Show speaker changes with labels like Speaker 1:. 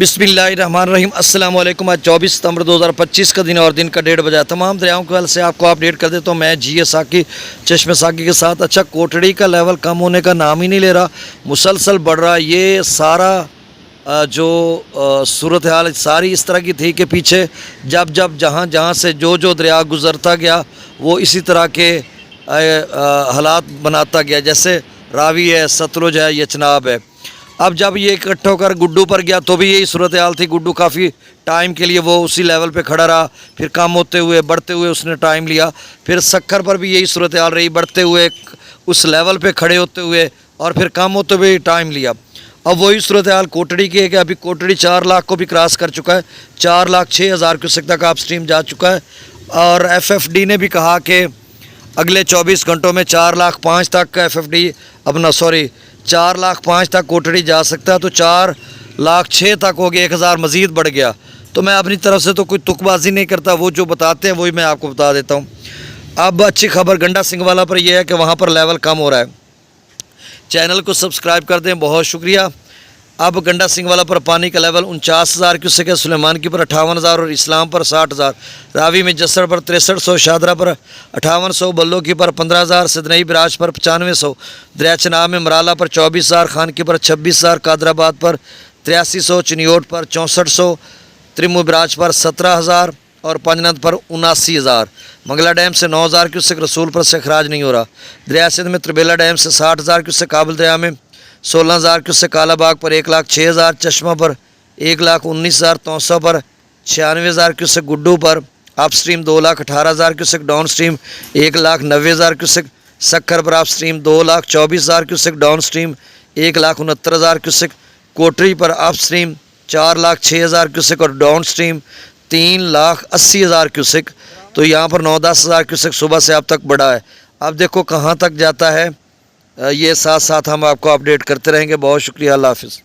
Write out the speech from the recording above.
Speaker 1: बिस्मिल्लाहिर्रहमानिर्रहीम अस्सलाम वालेकुम। आज 24 सितंबर 2025 का दिन और दिन का 1:30 बजा। तमाम दरियाओं के हल से आपको अपडेट कर देता हूँ मैं जी साकी चश्मे साकी के साथ। अच्छा, कोटड़ी का लेवल कम होने का नाम ही नहीं ले रहा, मुसलसल बढ़ रहा। ये सारा जो सूरत हाल सारी इस तरह की थी कि पीछे जब जब जहाँ जहाँ से जो जो दरिया गुज़रता गया वो इसी तरह के हालात बनाता गया। जैसे रावी है, सतलुज है, ये चनाब है। अब जब ये इकट्ठा होकर गुड्डू पर गया तो भी यही सूरत हाल थी। गुड्डू काफ़ी टाइम के लिए वो उसी लेवल पे खड़ा रहा, फिर कम होते हुए बढ़ते हुए उसने टाइम लिया। फिर सक्खर पर भी यही सूरत हाल रही, बढ़ते हुए उस लेवल पे खड़े होते हुए और फिर कम होते हुए टाइम लिया। अब वही सूरत हाल कोटड़ी की है कि अभी कोटड़ी 4 लाख को भी क्रॉस कर चुका है, 4,06,000 क्यूसेक तक आप स्ट्रीम जा चुका है। और FFD ने भी कहा कि अगले 24 घंटों में 4,05,000 तक का FFD 4,05,000 तक कोटड़ी जा सकता है। तो 4,06,000 तक हो गया, 1,000 मज़ीद बढ़ गया। तो मैं अपनी तरफ से तो कोई तुकबाजी नहीं करता, वो जो बताते हैं वही मैं आपको बता देता हूँ। अब अच्छी खबर गंडा सिंह वाला पर यह है कि वहाँ पर लेवल कम हो रहा है। चैनल को सब्सक्राइब कर दें, बहुत शुक्रिया। अब गंडा सिंह वाला पर पानी का लेवल 49,000 क्यूसेक है, सुलेमान की पर 58,000 और इस्लाम पर 60,000, रावी में जसर पर 6300, शादरा पर 5800, बल्लो की पर 15,000, सिदनई बराज पर 9500, दरिया चनाब में मराला पर 24,000, खान की पर 26,000, कादराबाद पर 8300, चिनियोट पर 6400, त्रिमू बराज पर 17,000 और पंजनद पर 79,000। मंगला डैम से 9,000 क्यूसेक, रसूलपुर से खराज नहीं हो रहा। दरिया सिंध में त्रिबेला डैम से 60,000 क्यूसेक, काबुल दरिया में 16,000 क्यूसेक, कालाबाग पर 1,06,000, चश्मा पर 1,19,000, तौसा पर 96,000 क्यूसेक, गुड्डू पर upstream 2,18,000 cusec, downstream 1,90,000 cusec, Sukkur पर upstream 2,24,000 cusec, downstream 1,69,000 cusec, Kotri पर अप स्ट्रीम 4,06,000 क्यूसेक और डाउन स्ट्रीम 3,80,000 क्यूसेक। तो यहाँ पर 9-10,000 क्यूसेक सुबह से अब तक बढ़ा है। अब देखो कहाँ तक जाता है, ये साथ साथ हम आपको अपडेट करते रहेंगे। बहुत शुक्रिया, अल्लाह हाफ़िज़।